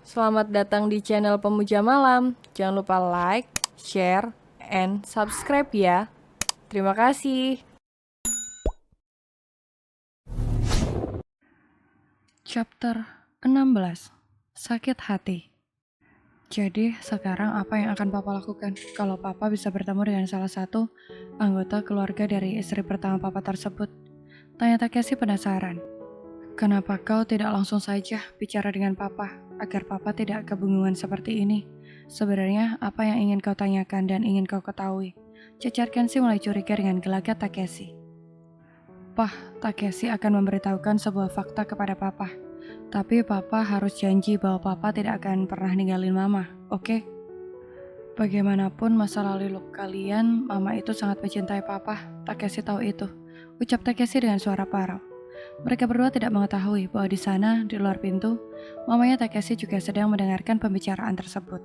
Selamat datang di channel Pemuja Malam. Jangan lupa like, share, and subscribe ya. Terima kasih. Chapter 16. Sakit hati. Jadi, sekarang apa yang akan Papa lakukan kalau Papa bisa bertemu dengan salah satu anggota keluarga dari istri pertama Papa tersebut? Tanya Takeshi penasaran. Kenapa kau tidak langsung saja bicara dengan Papa, agar Papa tidak kebingungan seperti ini? Sebenarnya, apa yang ingin kau tanyakan dan ingin kau ketahui? Cecar Kenshi mulai curiga dengan gelagat Takeshi. Pah, Takeshi akan memberitahukan sebuah fakta kepada Papa. Tapi Papa harus janji bahwa Papa tidak akan pernah ninggalin Mama, oke? Bagaimanapun masa lalu kalian, Mama itu sangat mencintai Papa. Takeshi tahu itu. Ucap Takeshi dengan suara parau. Mereka berdua tidak mengetahui bahwa di sana, di luar pintu, mamanya Takeshi juga sedang mendengarkan pembicaraan tersebut.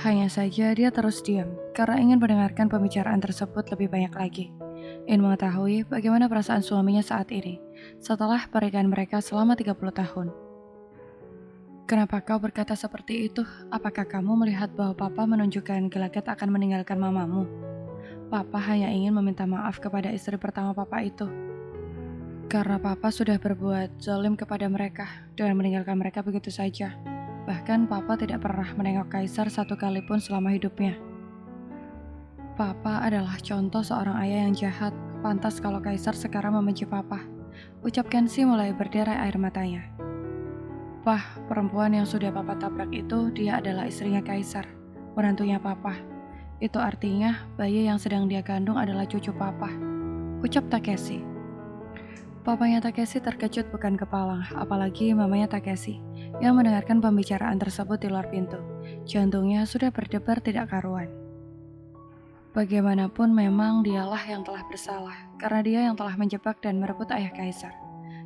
Hanya saja dia terus diam, karena ingin mendengarkan pembicaraan tersebut lebih banyak lagi. Ingin mengetahui bagaimana perasaan suaminya saat ini, setelah pernikahan mereka selama 30 tahun. Kenapa kau berkata seperti itu? Apakah kamu melihat bahwa Papa menunjukkan gelagat akan meninggalkan mamamu? Papa hanya ingin meminta maaf kepada istri pertama Papa itu. Karena Papa sudah berbuat zalim kepada mereka dengan meninggalkan mereka begitu saja. Bahkan Papa tidak pernah menengok Kaisar satu kali pun selama hidupnya. Papa adalah contoh seorang ayah yang jahat. Pantas kalau Kaisar sekarang membenci Papa. Ucap Kenshi mulai berderai air matanya. Pah, perempuan yang sudah Papa tabrak itu dia adalah istrinya Kaisar, menantunya Papa. Itu artinya bayi yang sedang dia kandung adalah cucu Papa. Ucap Takeshi. Papanya Takeshi terkejut bukan kepala, apalagi mamanya Takeshi yang mendengarkan pembicaraan tersebut di luar pintu. Jantungnya sudah berdebar tidak karuan. Bagaimanapun memang dialah yang telah bersalah, karena dia yang telah menjebak dan merebut ayah Kaisar.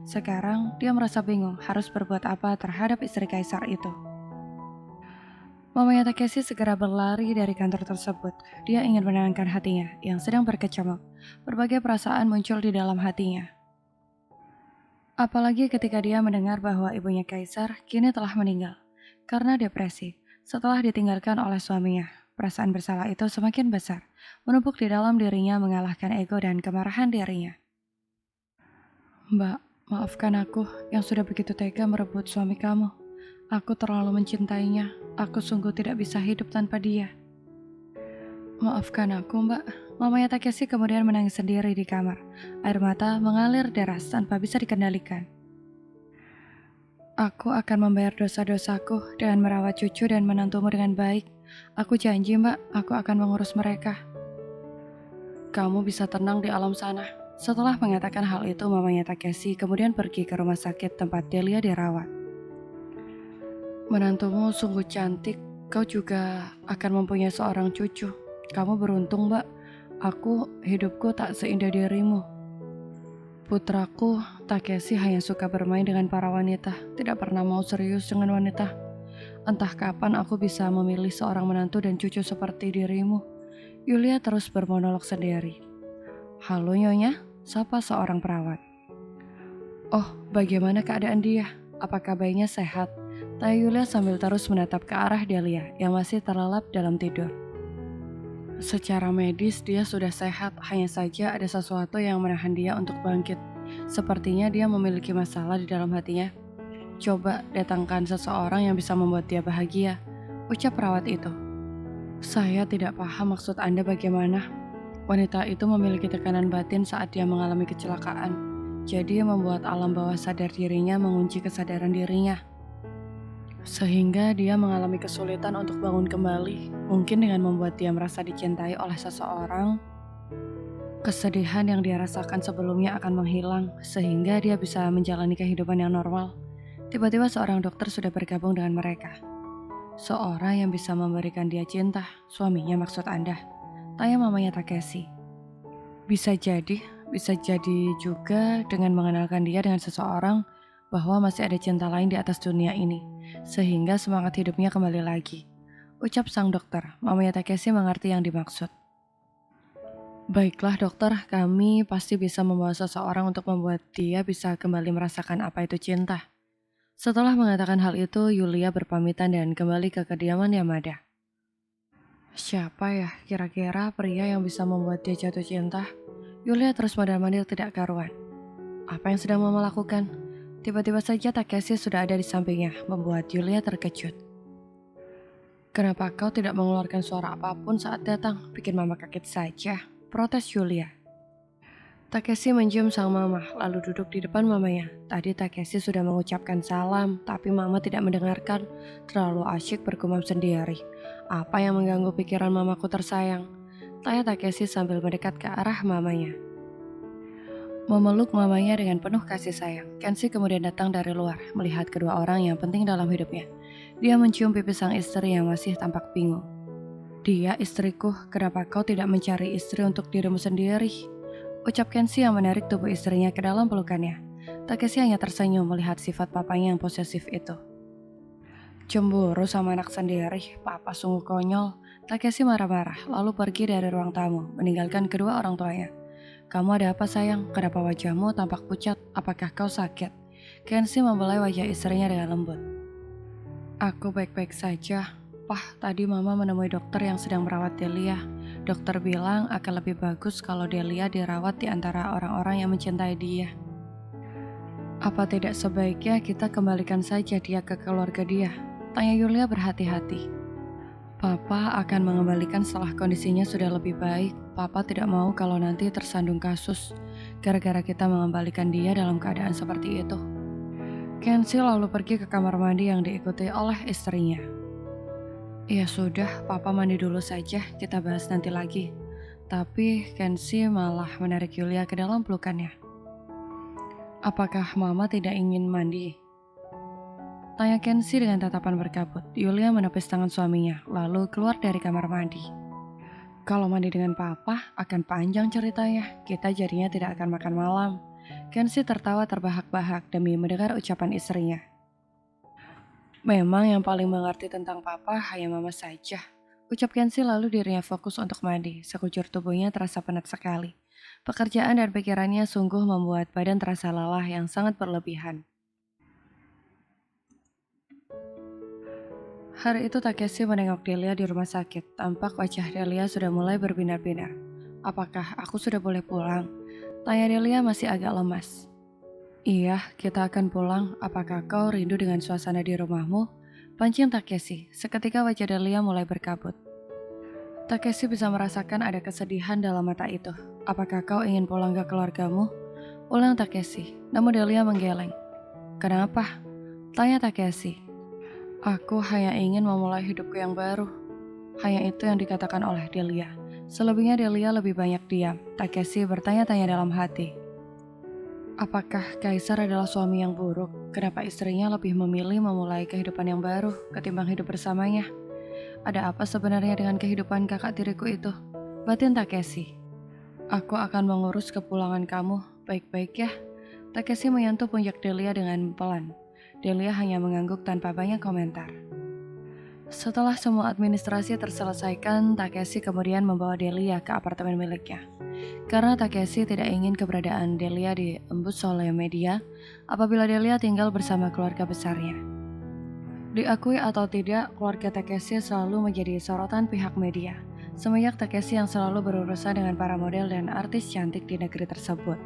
Sekarang dia merasa bingung harus berbuat apa terhadap istri Kaisar itu. Mamanya Takeshi segera berlari dari kantor tersebut. Dia ingin menenangkan hatinya yang sedang berkecamuk. Berbagai perasaan muncul di dalam hatinya. Apalagi ketika dia mendengar bahwa ibunya Kaisar kini telah meninggal karena depresi setelah ditinggalkan oleh suaminya. Perasaan bersalah itu semakin besar, menumpuk di dalam dirinya mengalahkan ego dan kemarahan dirinya. Mbak, maafkan aku yang sudah begitu tega merebut suami kamu. Aku terlalu mencintainya. Aku sungguh tidak bisa hidup tanpa dia. Maafkan aku, Mbak. Mamanya Takeshi kemudian menangis sendiri di kamar. Air mata mengalir deras tanpa bisa dikendalikan. Aku akan membayar dosa-dosaku dengan merawat cucu dan menantumu dengan baik. Aku janji, Mbak, aku akan mengurus mereka. Kamu bisa tenang di alam sana. Setelah mengatakan hal itu, mamanya Takeshi kemudian pergi ke rumah sakit tempat Delia dirawat. Menantumu sungguh cantik. Kau juga akan mempunyai seorang cucu. Kamu beruntung, Mbak. Hidupku tak seindah dirimu. Putraku, Takeshi hanya suka bermain dengan para wanita, tidak pernah mau serius dengan wanita. Entah kapan aku bisa memilih seorang menantu dan cucu seperti dirimu. Yulia terus bermonolog sendiri. Halo Nyonya, sapa seorang perawat. Oh, bagaimana keadaan dia? Apakah bayinya sehat? Tanya Yulia sambil terus menatap ke arah Delia yang masih terlelap dalam tidur. Secara medis dia sudah sehat, hanya saja ada sesuatu yang menahan dia untuk bangkit. Sepertinya dia memiliki masalah di dalam hatinya. Coba datangkan seseorang yang bisa membuat dia bahagia, ucap perawat itu. Saya tidak paham maksud Anda bagaimana. Wanita itu memiliki tekanan batin saat dia mengalami kecelakaan. Jadi membuat alam bawah sadar dirinya mengunci kesadaran dirinya. Sehingga dia mengalami kesulitan untuk bangun kembali, mungkin dengan membuat dia merasa dicintai oleh seseorang. Kesedihan yang dia rasakan sebelumnya akan menghilang, sehingga dia bisa menjalani kehidupan yang normal. Tiba-tiba seorang dokter sudah bergabung dengan mereka. Seorang yang bisa memberikan dia cinta, suaminya maksud Anda? Tanya mamanya Takeshi. Bisa jadi juga dengan mengenalkan dia dengan seseorang bahwa masih ada cinta lain di atas dunia ini, sehingga semangat hidupnya kembali lagi. Ucap sang dokter, mamanya Takeshi mengerti yang dimaksud. Baiklah dokter, kami pasti bisa membawa seseorang untuk membuat dia bisa kembali merasakan apa itu cinta. Setelah mengatakan hal itu, Yulia berpamitan dan kembali ke kediaman Yamada. Siapa ya kira-kira pria yang bisa membuat dia jatuh cinta? Yulia terus mondar-mandir tidak karuan. Apa yang sedang Mama lakukan? Tiba-tiba saja Takeshi sudah ada di sampingnya, membuat Yulia terkejut. Kenapa kau tidak mengeluarkan suara apapun saat datang? Bikin Mama kaget saja, protes Yulia. Takeshi mencium sang mama, lalu duduk di depan mamanya. Tadi Takeshi sudah mengucapkan salam, tapi Mama tidak mendengarkan. Terlalu asyik bergumam sendiri. Apa yang mengganggu pikiran mamaku tersayang? Tanya Takeshi sambil mendekat ke arah mamanya. Memeluk mamanya dengan penuh kasih sayang, Kenshi kemudian datang dari luar, melihat kedua orang yang penting dalam hidupnya. Dia mencium pipi sang istri yang masih tampak bingung. Dia istriku, kenapa kau tidak mencari istri untuk dirimu sendiri? Ucap Kenshi yang menarik tubuh istrinya ke dalam pelukannya. Takeshi hanya tersenyum melihat sifat papanya yang posesif itu. Cemburu sama anak sendiri, papa sungguh konyol. Takeshi marah-marah, lalu pergi dari ruang tamu, meninggalkan kedua orang tuanya. Kamu ada apa sayang? Kenapa wajahmu tampak pucat? Apakah kau sakit? Kenshi membelai wajah istrinya dengan lembut. Aku baik-baik saja. Pah, tadi Mama menemui dokter yang sedang merawat Delia. Dokter bilang akan lebih bagus kalau Delia dirawat di antara orang-orang yang mencintai dia. Apa tidak sebaiknya kita kembalikan saja dia ke keluarga dia? Tanya Yulia berhati-hati. Papa akan mengembalikan setelah kondisinya sudah lebih baik. Papa tidak mau kalau nanti tersandung kasus gara-gara kita mengembalikan dia dalam keadaan seperti itu. Kenshi lalu pergi ke kamar mandi yang diikuti oleh istrinya. Ya sudah, Papa mandi dulu saja, kita bahas nanti lagi. Tapi Kenshi malah menarik Yulia ke dalam pelukannya. Apakah Mama tidak ingin mandi? Tanya Kenshi dengan tatapan berkabut. Yulia menepis tangan suaminya, lalu keluar dari kamar mandi. Kalau mandi dengan Papa, akan panjang ceritanya. Kita jadinya tidak akan makan malam. Kenshi tertawa terbahak-bahak demi mendengar ucapan istrinya. Memang yang paling mengerti tentang Papa hanya Mama saja. Ucap Kenshi lalu dirinya fokus untuk mandi. Sekujur tubuhnya terasa penat sekali. Pekerjaan dan pikirannya sungguh membuat badan terasa lelah yang sangat berlebihan. Hari itu Takeshi menengok Delia di rumah sakit. Tampak wajah Delia sudah mulai berbinar-binar. Apakah aku sudah boleh pulang? Tanya Delia masih agak lemas. Iya, kita akan pulang. Apakah kau rindu dengan suasana di rumahmu? Pancing Takeshi. Seketika wajah Delia mulai berkabut. Takeshi bisa merasakan ada kesedihan dalam mata itu. Apakah kau ingin pulang ke keluargamu? Ulang Takeshi. Namun Delia menggeleng. Kenapa? Tanya Takeshi. Aku hanya ingin memulai hidupku yang baru. Hanya itu yang dikatakan oleh Delia. Selebihnya Delia lebih banyak diam. Takeshi bertanya-tanya dalam hati. Apakah Kaisar adalah suami yang buruk? Kenapa istrinya lebih memilih memulai kehidupan yang baru ketimbang hidup bersamanya? Ada apa sebenarnya dengan kehidupan kakak tiriku itu? Batin Takeshi. Aku akan mengurus kepulangan kamu, baik-baik ya. Takeshi menyentuh pundak Delia dengan pelan. Delia hanya mengangguk tanpa banyak komentar. Setelah semua administrasi terselesaikan, Takeshi kemudian membawa Delia ke apartemen miliknya. Karena Takeshi tidak ingin keberadaan Delia diembus oleh media apabila Delia tinggal bersama keluarga besarnya. Diakui atau tidak, keluarga Takeshi selalu menjadi sorotan pihak media, semenjak Takeshi yang selalu berurusan dengan para model dan artis cantik di negeri tersebut.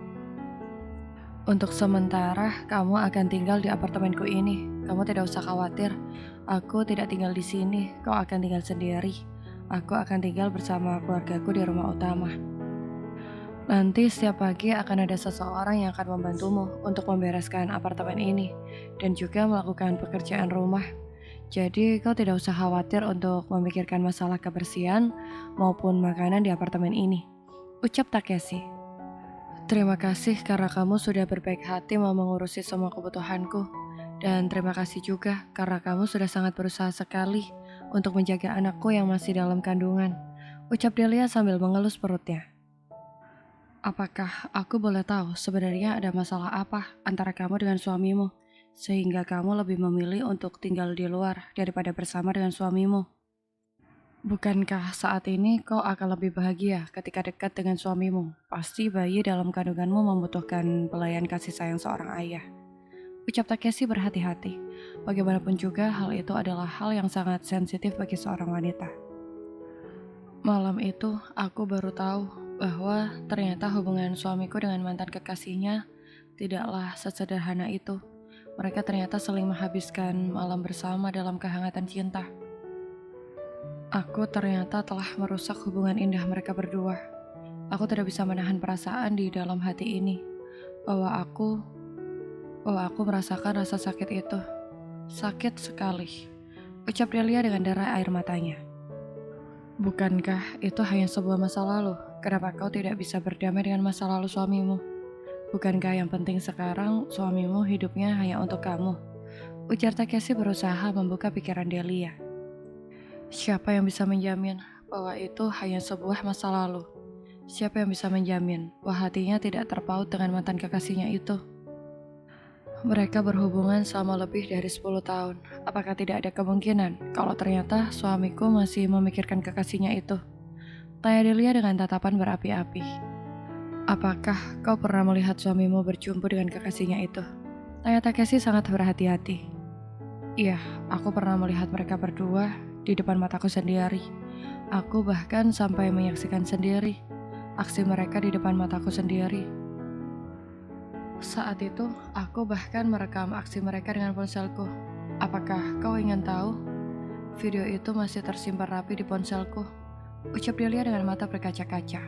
Untuk sementara, kamu akan tinggal di apartemenku ini. Kamu tidak usah khawatir. Aku tidak tinggal di sini. Kau akan tinggal sendiri. Aku akan tinggal bersama keluargaku di rumah utama. Nanti setiap pagi akan ada seseorang yang akan membantumu untuk membereskan apartemen ini dan juga melakukan pekerjaan rumah. Jadi kau tidak usah khawatir untuk memikirkan masalah kebersihan maupun makanan di apartemen ini. Ucap Takeshi. Terima kasih karena kamu sudah berbaik hati mau mengurusi semua kebutuhanku. Dan terima kasih juga karena kamu sudah sangat berusaha sekali untuk menjaga anakku yang masih dalam kandungan. Ucap Delia sambil mengelus perutnya. Apakah aku boleh tahu sebenarnya ada masalah apa antara kamu dengan suamimu, sehingga kamu lebih memilih untuk tinggal di luar daripada bersama dengan suamimu? Bukankah saat ini kau akan lebih bahagia ketika dekat dengan suamimu? Pasti bayi dalam kandunganmu membutuhkan pelayan kasih sayang seorang ayah. Ucap Takeshi berhati-hati. Bagaimanapun juga hal itu adalah hal yang sangat sensitif bagi seorang wanita. Malam itu aku baru tahu bahwa ternyata hubungan suamiku dengan mantan kekasihnya tidaklah sesederhana itu. Mereka ternyata saling menghabiskan malam bersama dalam kehangatan cinta. Aku ternyata telah merusak hubungan indah mereka berdua. Aku tidak bisa menahan perasaan di dalam hati ini bahwa aku merasakan rasa sakit itu. Sakit sekali, ucap Delia dengan derai air matanya. Bukankah itu hanya sebuah masa lalu? Kenapa kau tidak bisa berdamai dengan masa lalu suamimu? Bukankah yang penting sekarang suamimu hidupnya hanya untuk kamu? Ujar Takeshi berusaha membuka pikiran Delia. Siapa yang bisa menjamin bahwa itu hanya sebuah masa lalu? Siapa yang bisa menjamin bahwa hatinya tidak terpaut dengan mantan kekasihnya itu? Mereka berhubungan selama lebih dari 10 tahun. Apakah tidak ada kemungkinan kalau ternyata suamiku masih memikirkan kekasihnya itu? Tanya Delia dengan tatapan berapi-api. Apakah kau pernah melihat suamimu berjumpa dengan kekasihnya itu? Tanya Takeshi sangat berhati-hati. Iya, aku pernah melihat mereka berdua di depan mataku sendiri. Aku bahkan sampai menyaksikan sendiri aksi mereka di depan mataku sendiri. Saat itu, aku bahkan merekam aksi mereka dengan ponselku. Apakah kau ingin tahu? Video itu masih tersimpan rapi di ponselku. Ucap Delia dengan mata berkaca-kaca.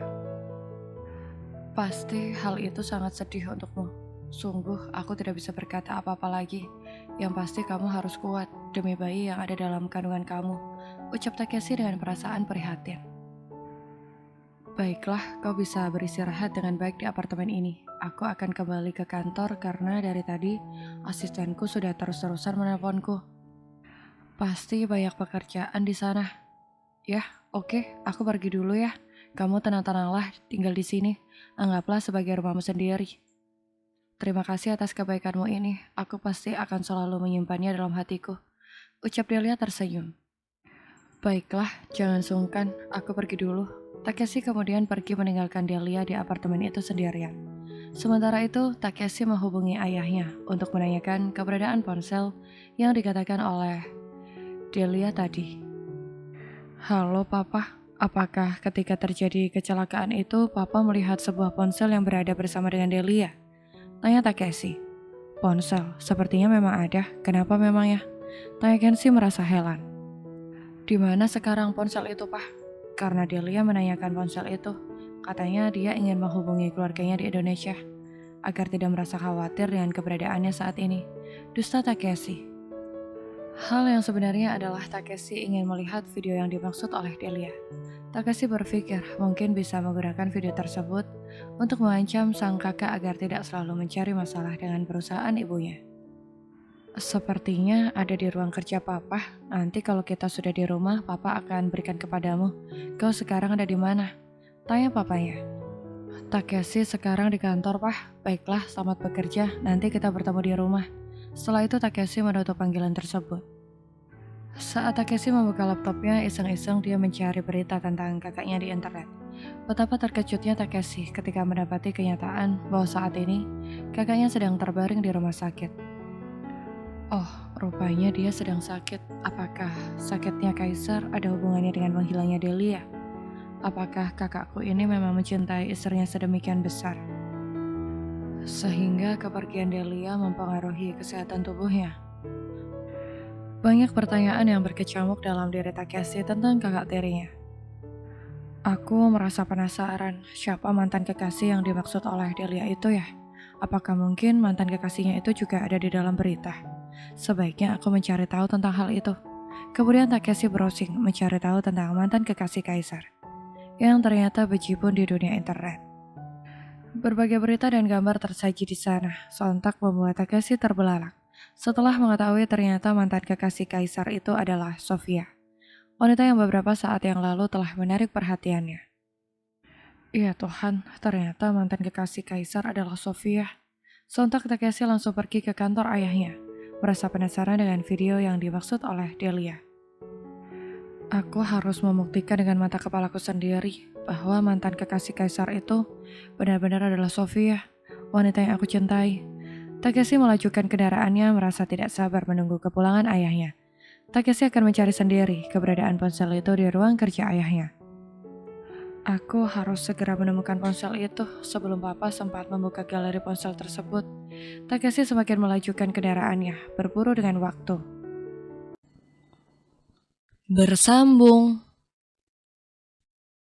Pasti hal itu sangat sedih untukmu. Sungguh, aku tidak bisa berkata apa-apa lagi. Yang pasti kamu harus kuat demi bayi yang ada dalam kandungan kamu. Ucap Takeshi dengan perasaan prihatin. Baiklah, kau bisa beristirahat dengan baik di apartemen ini. Aku akan kembali ke kantor karena dari tadi asistenku sudah terus-terusan menelponku. Pasti banyak pekerjaan di sana. Yah, oke, aku pergi dulu ya. Kamu tenang-tenanglah tinggal di sini. Anggaplah sebagai rumahmu sendiri. Terima kasih atas kebaikanmu ini. Aku pasti akan selalu menyimpannya dalam hatiku. Ucap Delia tersenyum. Baiklah, jangan sungkan. Aku pergi dulu. Takeshi kemudian pergi meninggalkan Delia di apartemen itu sendirian. Sementara itu, Takeshi menghubungi ayahnya untuk menanyakan keberadaan ponsel yang dikatakan oleh Delia tadi. Halo Papa. Apakah ketika terjadi kecelakaan itu, Papa melihat sebuah ponsel yang berada bersama dengan Delia? Tanya Takeshi. Ponsel, sepertinya memang ada. Kenapa memang ya? Tanya Kenshi merasa heran. Di mana sekarang ponsel itu, Pak? Karena Delia menanyakan ponsel itu. Katanya dia ingin menghubungi keluarganya di Indonesia agar tidak merasa khawatir dengan keberadaannya saat ini. Dusta Takeshi. Hal yang sebenarnya adalah Takeshi ingin melihat video yang dimaksud oleh Delia. Takeshi berpikir mungkin bisa menggunakan video tersebut untuk mengancam sang kakak agar tidak selalu mencari masalah dengan perusahaan ibunya. Sepertinya ada di ruang kerja Papa. Nanti kalau kita sudah di rumah, Papa akan berikan kepadamu. Kau sekarang ada di mana? Tanya papanya. Takeshi sekarang di kantor, Pak. Baiklah, selamat bekerja. Nanti kita bertemu di rumah. Setelah itu Takeshi menutup panggilan tersebut. Saat Takeshi membuka laptopnya, iseng-iseng dia mencari berita tentang kakaknya di internet. Betapa terkejutnya Takeshi ketika mendapati kenyataan bahwa saat ini kakaknya sedang terbaring di rumah sakit. Oh, rupanya dia sedang sakit. Apakah sakitnya Kaisar ada hubungannya dengan menghilangnya Delia? Apakah kakakku ini memang mencintai istrinya sedemikian besar sehingga kepergian Delia mempengaruhi kesehatan tubuhnya? Banyak pertanyaan yang berkecamuk dalam diri Takeshi tentang kakak tirinya. Aku merasa penasaran siapa mantan kekasih yang dimaksud oleh Delia itu ya? Apakah mungkin mantan kekasihnya itu juga ada di dalam berita? Sebaiknya aku mencari tahu tentang hal itu. Kemudian Takeshi browsing mencari tahu tentang mantan kekasih Kaisar yang ternyata bejibun di dunia internet. Berbagai berita dan gambar tersaji di sana, sontak membuat Takeshi terbelalak setelah mengetahui ternyata mantan kekasih Kaisar itu adalah Sofia, wanita yang beberapa saat yang lalu telah menarik perhatiannya. Ya Tuhan, ternyata mantan kekasih Kaisar adalah Sofia. Sontak Takeshi langsung pergi ke kantor ayahnya, merasa penasaran dengan video yang dimaksud oleh Delia. Aku harus membuktikan dengan mata kepalaku sendiri bahwa mantan kekasih Kaisar itu benar-benar adalah Sofia, wanita yang aku cintai. Takeshi melajukan kendaraannya merasa tidak sabar menunggu kepulangan ayahnya. Takeshi akan mencari sendiri keberadaan ponsel itu di ruang kerja ayahnya. Aku harus segera menemukan ponsel itu sebelum papa sempat membuka galeri ponsel tersebut. Takeshi semakin melajukan kendaraannya, berburu dengan waktu. Bersambung.